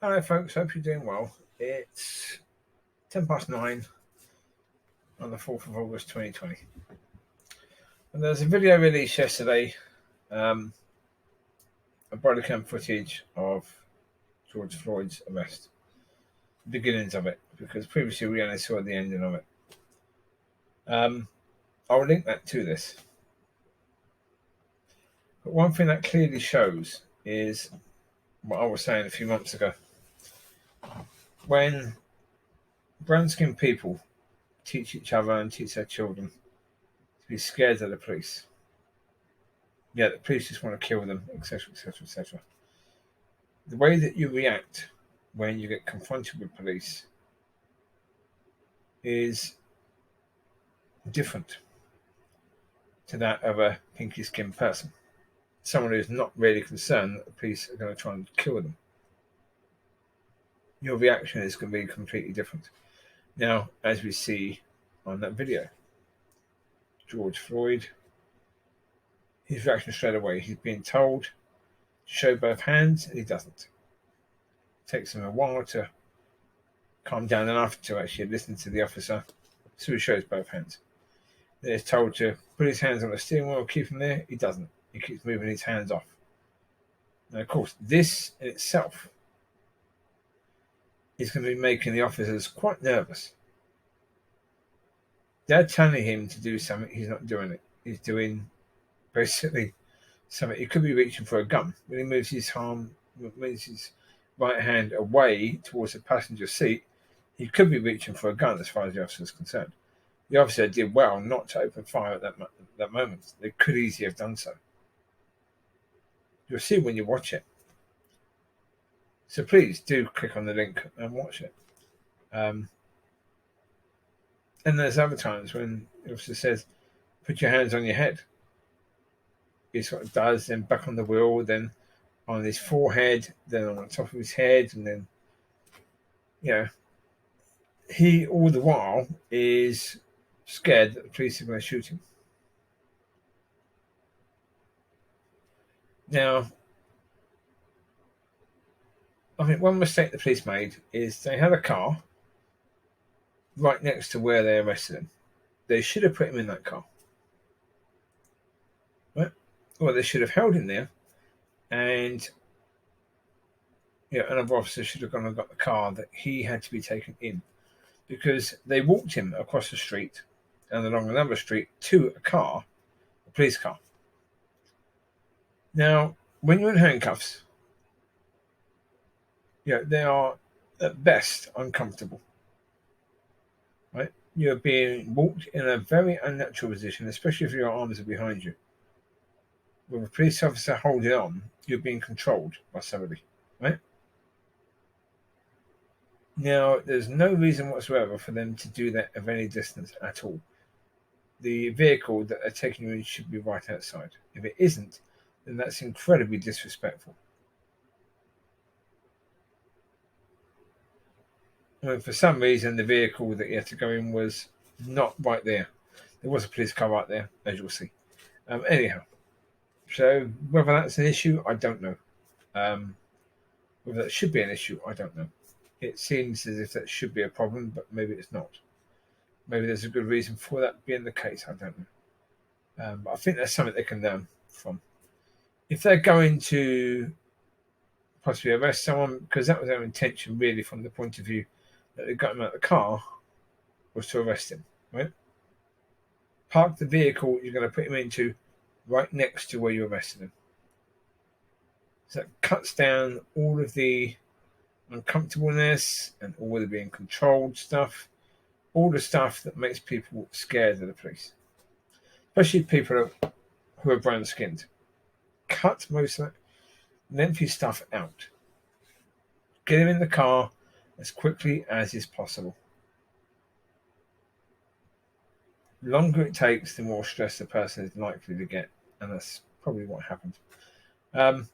Hello folks, hope you're doing well. It's 9:10 on the 4th of August 2020. And there's a video released yesterday, a Bodycam footage of George Floyd's arrest. The beginnings of it, because previously we only saw the ending of it. I'll link that to this. But one thing that clearly shows is what I was saying a few months ago. When brown-skinned people teach each other and teach their children to be scared of the police. Yeah, the police just want to kill them, etc., etc., etc. The way that you react when you get confronted with police is different to that of a pinky-skinned person. Someone who's not really concerned that the police are going to try and kill them. Your reaction is going to be completely different. Now, as we see on that video, George Floyd, his reaction straight away, he's being told to show both hands and he doesn't. It takes him a while to calm down enough to actually listen to the officer, so he shows both hands. Then he's told to put his hands on the steering wheel, keep him there, he doesn't. He keeps moving his hands off. Now, of course, this in itself is going to be making the officers quite nervous. They're telling him to do something, he's not doing it. He's doing basically something. He could be reaching for a gun. When he moves his right hand away towards the passenger seat, he could be reaching for a gun as far as the officer is concerned. The officer did well not to open fire at that moment. They could easily have done so. You'll see when you watch it. So please do click on the link and watch it. And there's other times when the officer says, put your hands on your head. He sort of does, then back on the wheel, then on his forehead, then on the top of his head, and then, he all the while is scared that the police are going to shoot him. Now, I think one mistake the police made is they had a car right next to where they arrested him. They should have put him in that car. Right? Or they should have held him there, and another officer should have gone and got the car that he had to be taken in, because they walked him across the street and along another street to a police car. Now, when you're in handcuffs, they are at best uncomfortable. Right? You're being walked in a very unnatural position, especially if your arms are behind you. With a police officer holding on, you're being controlled by somebody, right? Now, there's no reason whatsoever for them to do that of any distance at all. The vehicle that they're taking you in should be right outside. If it isn't, then that's incredibly disrespectful. And for some reason, the vehicle that you had to go in was not right there. There was a police car right there, as you'll see. Anyhow, so whether that's an issue, I don't know. Whether that should be an issue, I don't know. It seems as if that should be a problem, but maybe it's not. Maybe there's a good reason for that being the case, I don't know. But I think that's something they can learn from. If they're going to possibly arrest someone, because that was their intention really from the point of view that they got him out of the car, was to arrest him, right? Park the vehicle you're going to put him into right next to where you arrested him. So that cuts down all of the uncomfortableness and all of the being controlled stuff, all the stuff that makes people scared of the police, especially people who are brown skinned. Cut most of that lengthy stuff out. Get him in the car as quickly as is possible. The longer it takes, the more stress the person is likely to get, and that's probably what happened. And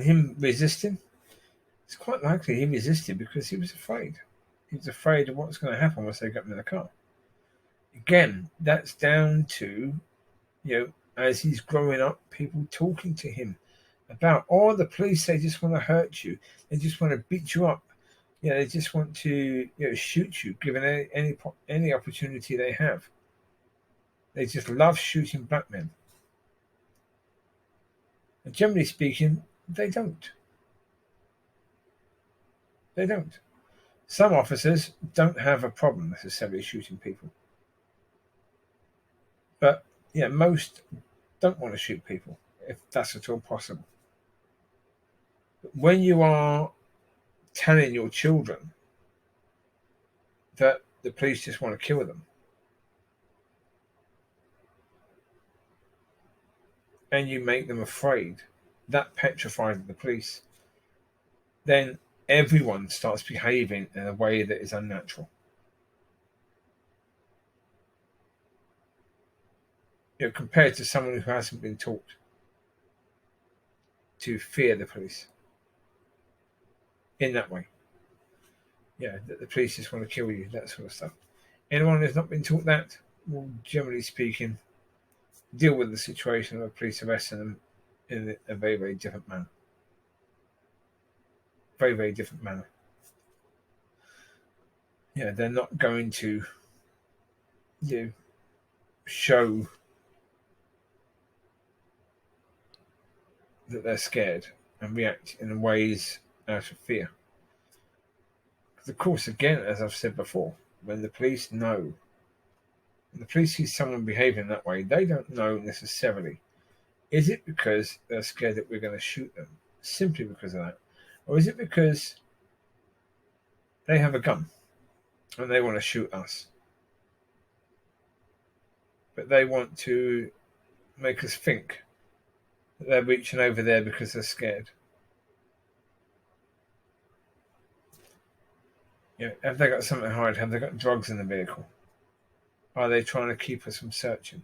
him resisting, it's quite likely he resisted because he was afraid. He was afraid of what's going to happen once they got him in the car. Again, that's down to, as he's growing up, people talking to him about. Or the police, they just want to hurt you. They just want to beat you up. They just want to shoot you, given any opportunity they have. They just love shooting black men. And generally speaking, they don't. They don't. Some officers don't have a problem necessarily shooting people. But most don't want to shoot people, if that's at all possible. But when you are telling your children that the police just want to kill them, and you make them afraid, that petrifies the police, then everyone starts behaving in a way that is unnatural. Compared to someone who hasn't been taught to fear the police in that way. That the police just want to kill you, that sort of stuff. Anyone who's not been taught that will, generally speaking, deal with the situation of a police arresting them in a very, very different manner. Very, very different manner. They're not going to show that they're scared and react in ways out of fear. Because, of course, again, as I've said before, when the police see someone behaving that way, they don't know necessarily, is it because they're scared that we're going to shoot them, simply because of that? Or is it because they have a gun and they want to shoot us? But they want to make us think that they're reaching over there because they're scared. Have they got something to hide? Have they got drugs in the vehicle? Are they trying to keep us from searching?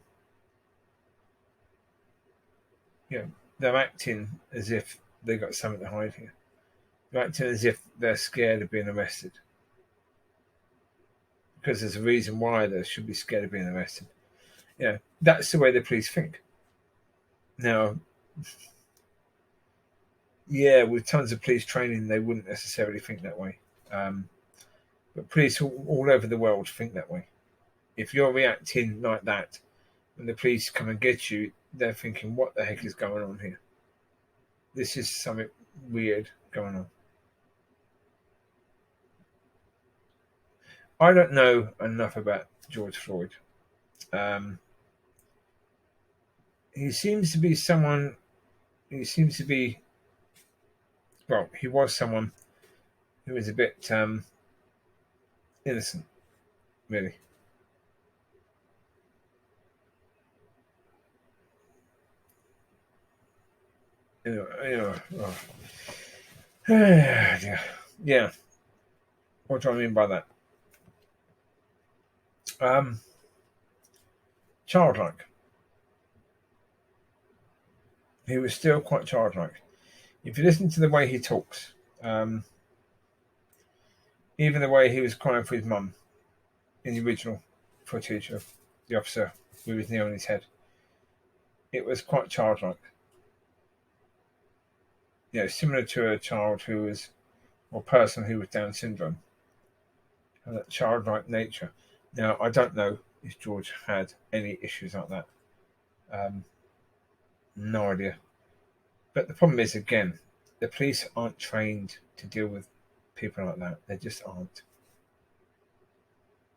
They're acting as if they got something to hide here. They're acting as if they're scared of being arrested. Because there's a reason why they should be scared of being arrested. That's the way the police think. Now, with tons of police training, they wouldn't necessarily think that way. But police all over the world think that way. If you're reacting like that, when the police come and get you, they're thinking, what the heck is going on here? This is something weird going on. I don't know enough about George Floyd. He seems to be someone, he was someone who was a bit innocent, really. Yeah. What do I mean by that? Childlike. He was still quite childlike. If you listen to the way he talks, even the way he was crying for his mum in the original footage of the officer with his knee on his head, it was quite childlike. Similar to a child who was, or person who was Down syndrome, and that childlike nature. Now, I don't know if George had any issues like that. No idea. But the problem is, again, the police aren't trained to deal with people like that. They just aren't.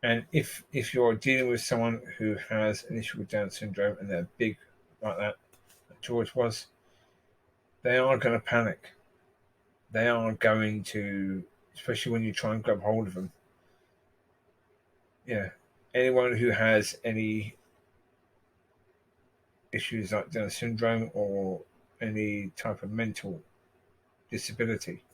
And if you're dealing with someone who has an issue with Down syndrome and they're big like that, like George was, they are going to panic. They are going to, especially when you try and grab hold of them. Anyone who has any issues like Down syndrome or any type of mental disability,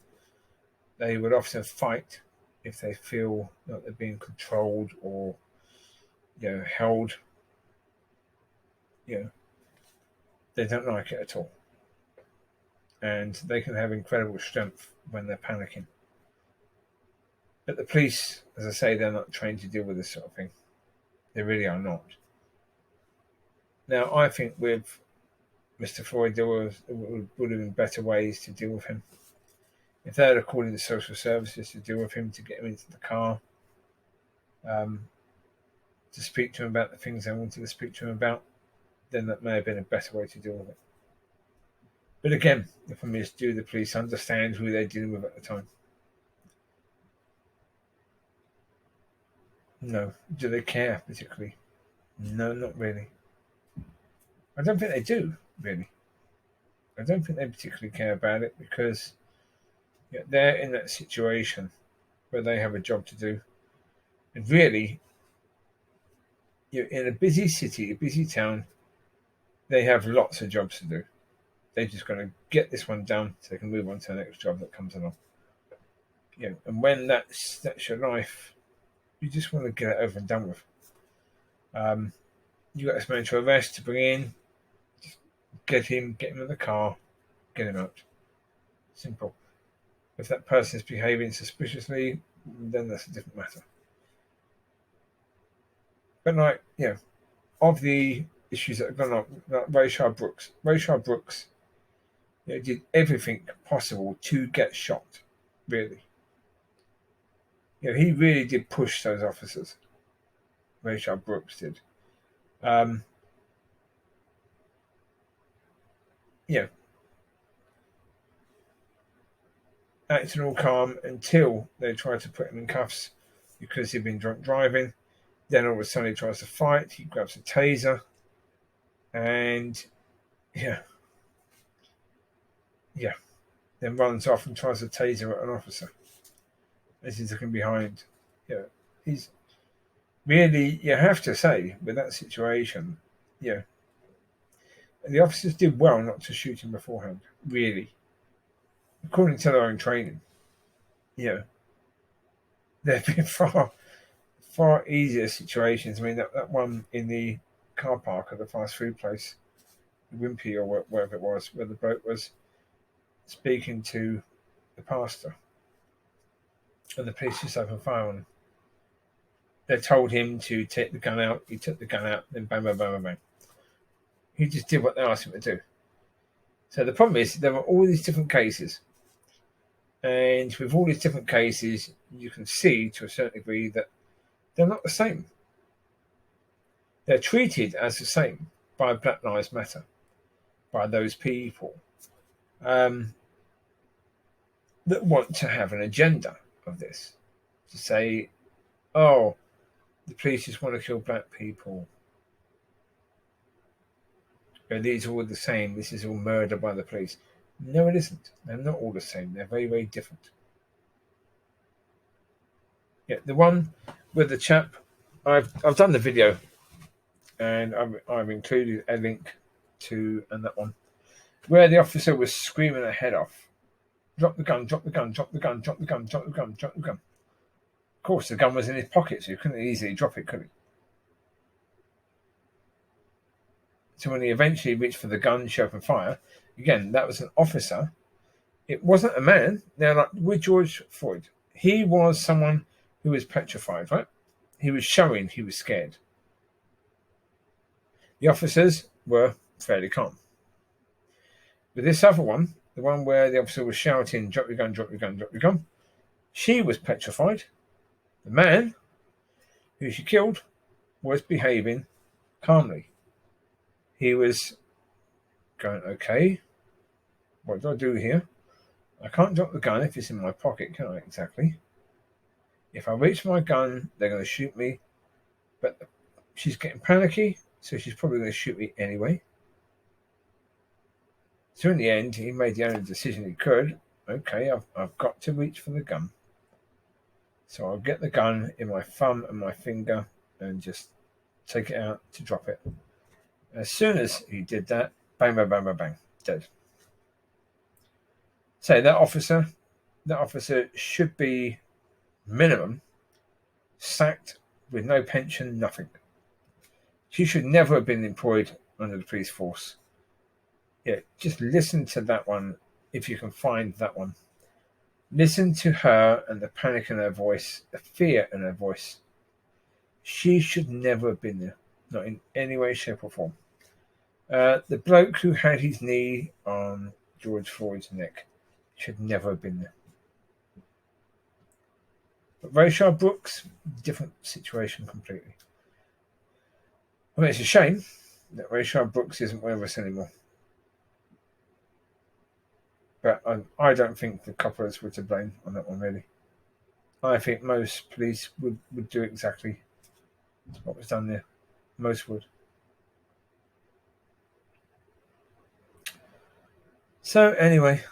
they would often fight if they feel that they're being controlled or held. They don't like it at all, and they can have incredible strength when they're panicking. But the police, as I say, they're not trained to deal with this sort of thing. They really are not. Now, I think with Mr. Floyd, would have been better ways to deal with him. If they had called in the social services to deal with him, to get him into the car, to speak to him about the things they wanted to speak to him about, then that may have been a better way to deal with it. But again, the problem is, do the police understand who they're dealing with at the time? No. Do they care particularly? No, not really. I don't think they do, really. I don't think they particularly care about it because they're in that situation where they have a job to do. And really, in a busy city, a busy town, they have lots of jobs to do. They're just going to get this one done so they can move on to the next job that comes along. And when that's your life, you just want to get it over and done with. You got this man to arrest, to bring in, just get him in the car, get him out. Simple. If that person is behaving suspiciously, then that's a different matter. But of the issues that have gone on, like Rayshard Brooks, did everything possible to get shot. Really, he really did push those officers. Rayshard Brooks did. Acting all calm until they tried to put him in cuffs because he'd been drunk driving. Then all of a sudden he tries to fight. He grabs a taser, and then runs off and tries to taser at an officer as he's looking behind. He's really, you have to say, with that situation, the officers did well not to shoot him beforehand. Really, according to their own training, there have been far easier situations. I mean, that one in the car park at the fast food place, Wimpy or wherever it was, where the bloke was speaking to the pastor, and the police just opened fire on him. They told him to take the gun out. He took the gun out, then bang, bang, bang, bang, bang. He just did what they asked him to do. So the problem is there are all these different cases. And with all these different cases, you can see to a certain degree that they're not the same. They're treated as the same by Black Lives Matter, by those people that want to have an agenda of this. To say, oh, the police just want to kill black people. These are all the same. This is all murder by the police. No, it isn't. They're not all the same. They're very, very different. The one with the chap, I've done the video, and I've included a link to that one, where the officer was screaming her head off. Drop the gun, drop the gun, drop the gun, drop the gun, drop the gun, drop the gun. Of course, the gun was in his pocket, so he couldn't easily drop it, could he? So when he eventually reached for the gun, she opened fire. Again, that was an officer. It wasn't a man. Now, like with George Floyd, he was someone who was petrified, right? He was showing he was scared. The officers were fairly calm. With this other one, the one where the officer was shouting, drop your gun, drop your gun, drop your gun, she was petrified. The man who she killed was behaving calmly. He was going, okay, what do I do here? I can't drop the gun if it's in my pocket, can I? Exactly. If I reach my gun, they're going to shoot me. But she's getting panicky, so she's probably going to shoot me anyway. So in the end, he made the only decision he could. Okay, I've got to reach for the gun. So I'll get the gun in my thumb and my finger and just take it out to drop it. As soon as he did that, bang, bang, bang, bang, bang, dead. So that officer should be minimum sacked with no pension, nothing. She should never have been employed under the police force. Just listen to that one if you can find that one. Listen to her and the panic in her voice, the fear in her voice. She should never have been there, not in any way, shape, or form. The bloke who had his knee on George Floyd's neck should never have been there. But Rayshard Brooks, different situation completely. I mean, it's a shame that Rayshard Brooks isn't with us anymore. But I don't think the coppers were to blame on that one, really. I think most police would do exactly what was done there. Most would. So anyway,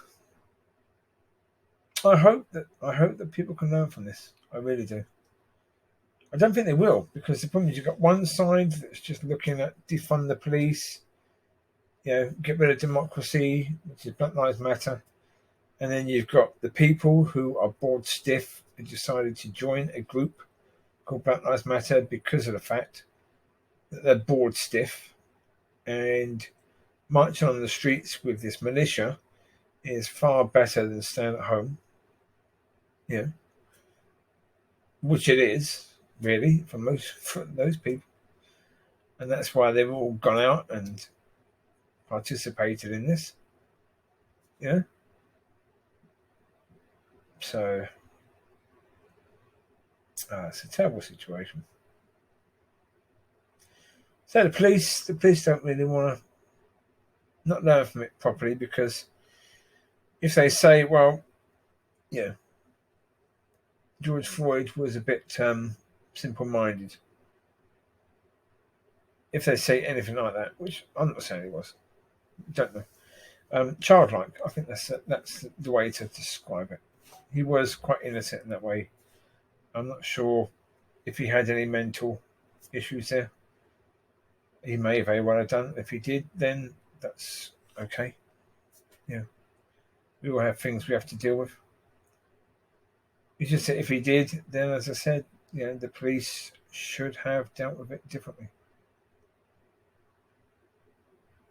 I hope that people can learn from this. I really do. I don't think they will, because the problem is you've got one side that's just looking at defund the police, get rid of democracy, which is Black Lives Matter, and then you've got the people who are bored stiff and decided to join a group called Black Lives Matter because of the fact that they're bored stiff, and marching on the streets with this militia is far better than staying at home. Which it is, really, for those people. And that's why they've all gone out and participated in this. So it's a terrible situation. So the police don't really want to not learn from it properly, because if they say, well, George Floyd was a bit simple-minded, if they say anything like that, which I'm not saying he was, don't know, childlike, I think that's the way to describe it. He was quite innocent in that way. I'm not sure if he had any mental issues there. He may very well have done. If he did, then that's okay. We all have things we have to deal with. It's just that if he did, then, as I said, the police should have dealt with it differently.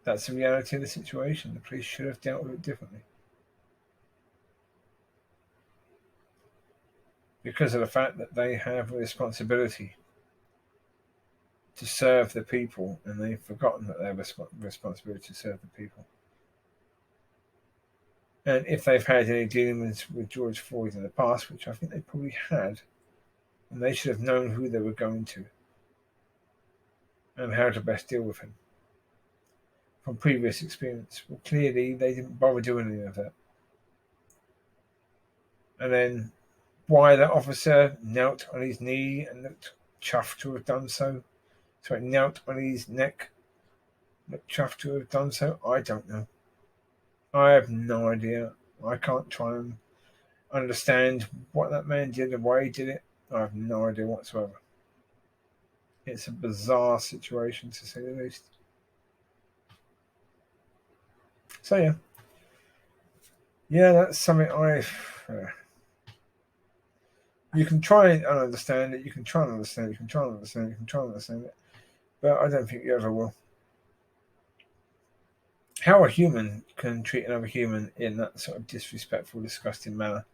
That's the reality of the situation. The police should have dealt with it differently. Because of the fact that they have a responsibility to serve the people, and they've forgotten that they have a responsibility to serve the people. And if they've had any dealings with George Floyd in the past, which I think they probably had, and they should have known who they were going to and how to best deal with him from previous experience. Well, clearly they didn't bother doing any of that. And then why that officer knelt on his knee and looked chuffed to have done so. So it knelt on his neck, looked chuffed to have done so, I don't know. I have no idea. I can't try and understand what that man did and why he did it. I have no idea whatsoever. It's a bizarre situation, to say the least. So that's something you can try and understand it. You can try and understand it. You can try and understand it. You can try and understand it. But I don't think you ever will. How a human can treat another human in that sort of disrespectful, disgusting manner.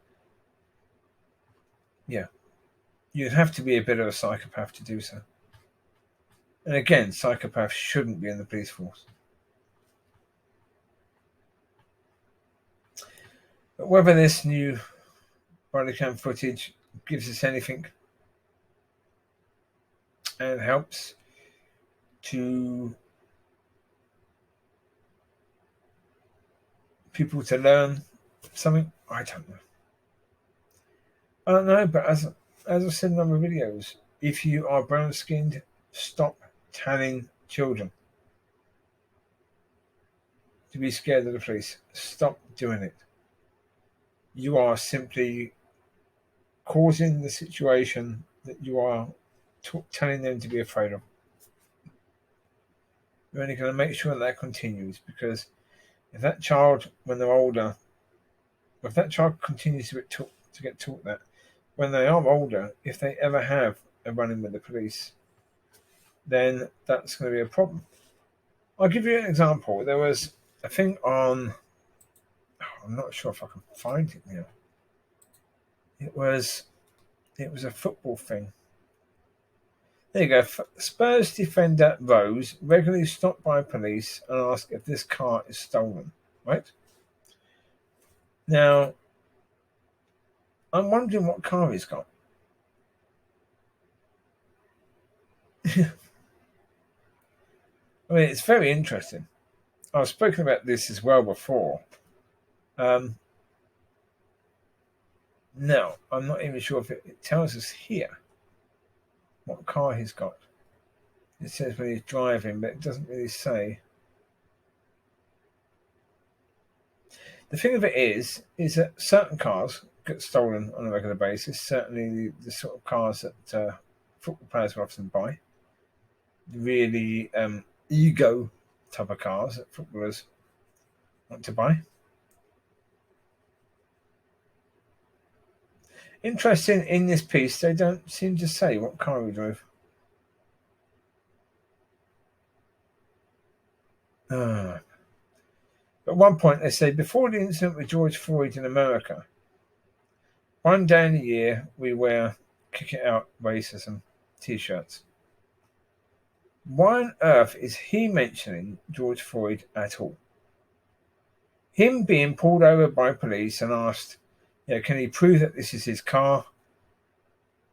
You'd have to be a bit of a psychopath to do so. And again, psychopaths shouldn't be in the police force. But whether this new Bodycam footage gives us anything and helps to people to learn something, I don't know. I don't know, but as I've said in other videos, if you are brown-skinned, stop telling children to be scared of the police. Stop doing it. You are simply causing the situation that you are telling them to be afraid of. You're only going to make sure that continues, because if that child, when they're older, if that child continues to get taught that, when they are older, if they ever have a run-in with the police, then that's going to be a problem. I'll give you an example. There was a thing on, I'm not sure if I can find it now. It was a football thing. There you go. Spurs defender Rose regularly stopped by police and asked if this car is stolen. Right? Now, I'm wondering what car he's got. I mean, it's very interesting. I've spoken about this as well before. No, I'm not even sure if it tells us here what car he's got. It says when he's driving, but it doesn't really say. The thing of it is that certain cars get stolen on a regular basis. Certainly, the sort of cars that football players will often buy. Really ego type of cars that footballers want to buy. Interesting, in this piece, they don't seem to say what car he drove. At one point, they say, before the incident with George Floyd in America, one day in a year, we wear kick it out racism t-shirts. Why on earth is he mentioning George Floyd at all? Him being pulled over by police and asked, can he prove that this is his car?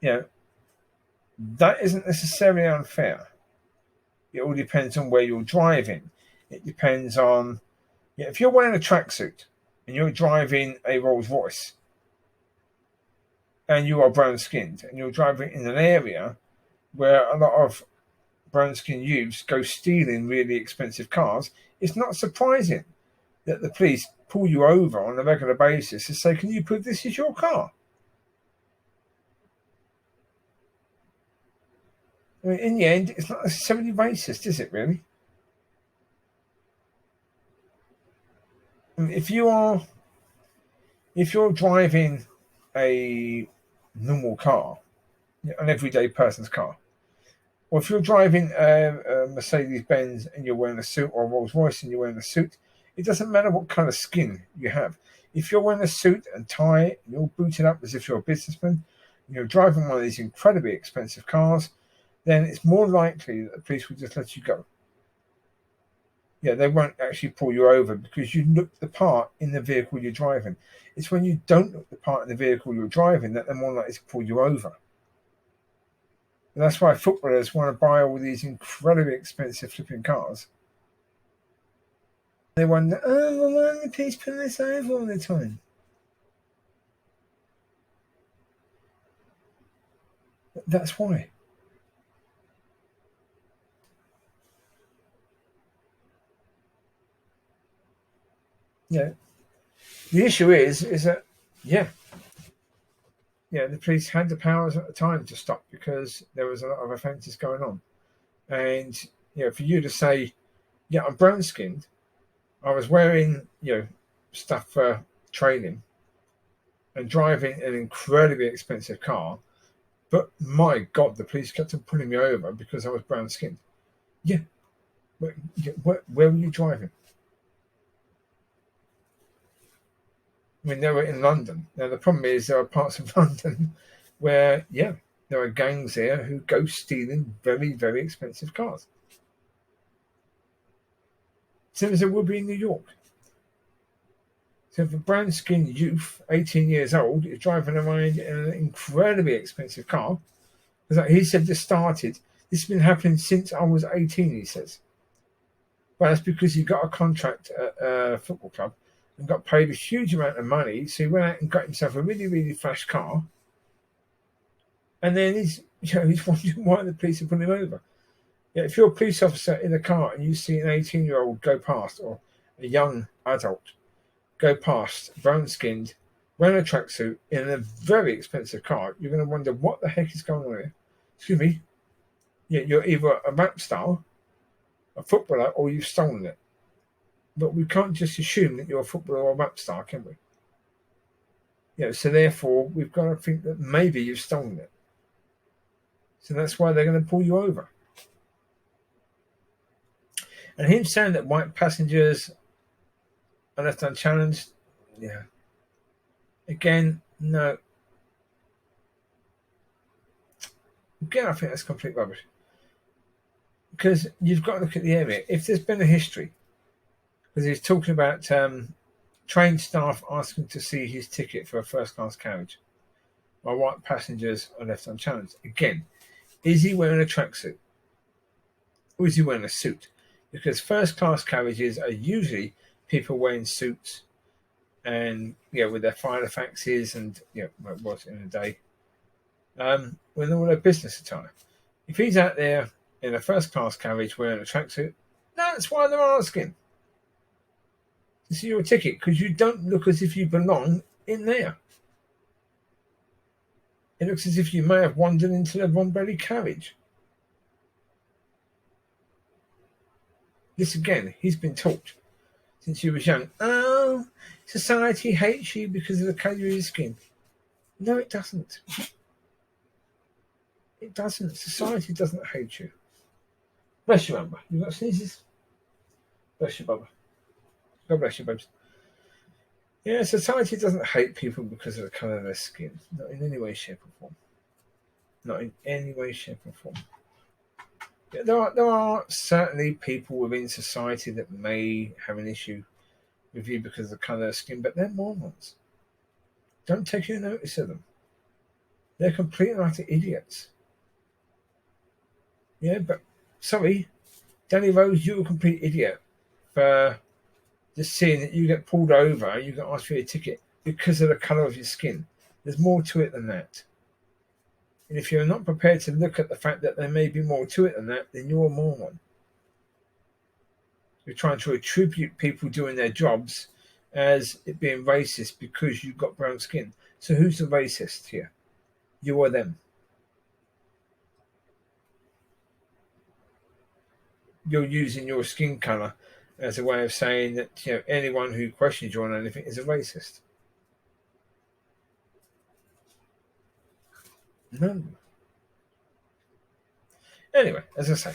That isn't necessarily unfair. It all depends on where you're driving. It depends on, if you're wearing a tracksuit and you're driving a Rolls Royce and you are brown skinned and you're driving in an area where a lot of brown skinned youths go stealing really expensive cars, it's not surprising that the police pull you over on a regular basis and say, can you prove this is your car? I mean, in the end, it's not necessarily racist, is it really? I mean, if you're driving a normal car, an everyday person's car, or if you're driving a Mercedes Benz and you're wearing a suit, or a Rolls Royce and you're wearing a suit, it doesn't matter what kind of skin you have. If you're wearing a suit and tie and you're booted up as if you're a businessman, and you're driving one of these incredibly expensive cars, then it's more likely that the police will just let you go. They won't actually pull you over because you look the part in the vehicle you're driving. It's when you don't look the part in the vehicle you're driving that they're more likely to pull you over. And that's why footballers want to buy all these incredibly expensive flipping cars. They wonder, why are the police pulling us over all the time? That's why. The issue is that the police had the powers at the time to stop because there was a lot of offences going on, and for you to say, I'm brown skinned, I was wearing stuff for training and driving an incredibly expensive car, but my God, the police kept on pulling me over because I was brown skinned. Where were you driving? I mean, they were in London. Now, the problem is there are parts of London where, there are gangs there who go stealing very, very expensive cars. Same as there would be in New York. So if a brown-skinned youth, 18 years old, is driving around in an incredibly expensive car, like he said this has been happening since I was 18, he says. Well, that's because he got a contract at a football club and got paid a huge amount of money, so he went out and got himself a really, really flash car. And then he's wondering why the police are pulling him over. If you're a police officer in a car and you see an 18-year-old go past, or a young adult go past, brown-skinned, wearing a tracksuit in a very expensive car, you're going to wonder what the heck is going on here. Excuse me. You're either a rap star, a footballer, or you've stolen it. But we can't just assume that you're a footballer or a rap star, can we? So therefore, we've got to think that maybe you've stolen it. So that's why they're going to pull you over. And him saying that white passengers are left unchallenged, again, no. Again, I think that's complete rubbish. Because you've got to look at the area. If there's been a history, because he's talking about train staff asking to see his ticket for a first-class carriage, while white passengers are left unchallenged. Again, is he wearing a tracksuit? Or is he wearing a suit? Because first-class carriages are usually people wearing suits and with their filofaxes and what it was in the day, when they're all their business attire. If he's out there in a first-class carriage wearing a tracksuit, that's why they're asking to see your ticket, because you don't look as if you belong in there. It looks as if you may have wandered into the wrong-belly carriage. This again, he's been taught since he was young. Oh, society hates you because of the colour of your skin. No, it doesn't. It doesn't. Society doesn't hate you. Bless you, Amber. You got sneezes? Bless you, Bubba. God bless you, babes. Yeah, society doesn't hate people because of the colour of their skin. Not in any way, shape, or form. Not in any way, shape, or form. Yeah, there are certainly people within society that may have an issue with you because of the colour of skin, but they're morons. Don't take any notice of them. They're complete and utter idiots. Yeah, but sorry, Danny Rose, you're a complete idiot for just seeing that you get pulled over and you get asked for your ticket because of the colour of your skin. There's more to it than that. And if you're not prepared to look at the fact that there may be more to it than that, then you're a moron. You're trying to attribute people doing their jobs as it being racist because you've got brown skin. So who's the racist here? You or them? You're using your skin colour as a way of saying that anyone who questions you on anything is a racist. No. Anyway, as I say,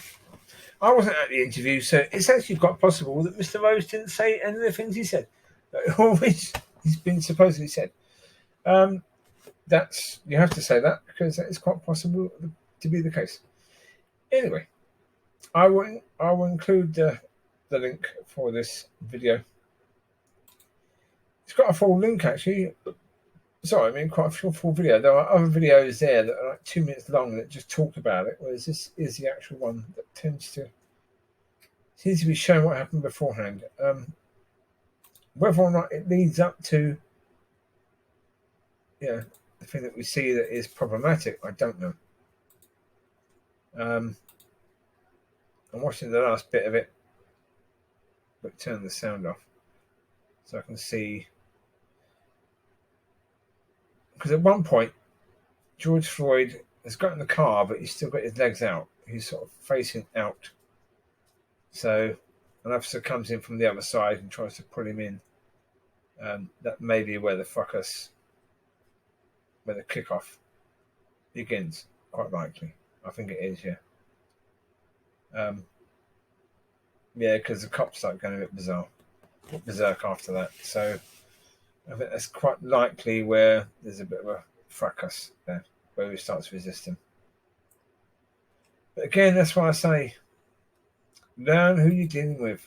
I wasn't at the interview, so it's actually quite possible that Mr. Rose didn't say any of the things he said, or which he's been supposedly said. That's, you have to say that because that is quite possible to be the case. Anyway, I will include the link for this video. It's got a full link actually. Sorry, I mean quite a full video. There are other videos there that are like 2 minutes long that just talk about it, whereas this is the actual one that seems to be showing what happened beforehand. Whether or not it leads up to the thing that we see that is problematic, I don't know. I'm watching the last bit of it, but turn the sound off so I can see. Because at one point, George Floyd has got in the car, but he's still got his legs out. He's sort of facing out. So an officer comes in from the other side and tries to pull him in. That may be where the kickoff begins, quite likely. I think it is, yeah. Because the cops start going a bit berserk after that. So I think that's quite likely where there's a bit of a fracas there, where he starts resisting. But again, that's why I say, learn who you're dealing with.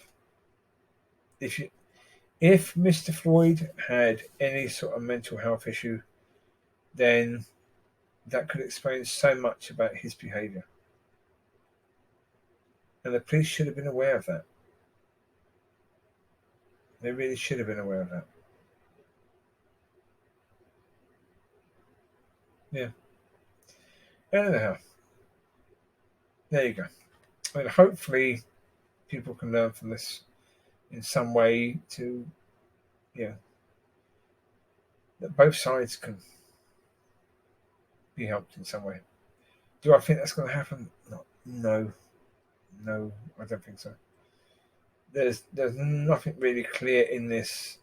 If Mr. Floyd had any sort of mental health issue, then that could explain so much about his behaviour. And the police should have been aware of that. They really should have been aware of that. Yeah. Anyhow, there you go. I mean, hopefully people can learn from this in some way to, that both sides can be helped in some way. Do I think that's going to happen? No, I don't think so. There's nothing really clear in this,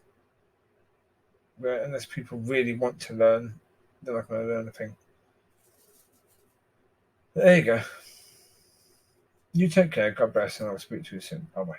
where unless people really want to learn, they're not going to learn a thing. But there you go. You take care. God bless, and I'll speak to you soon. Bye bye.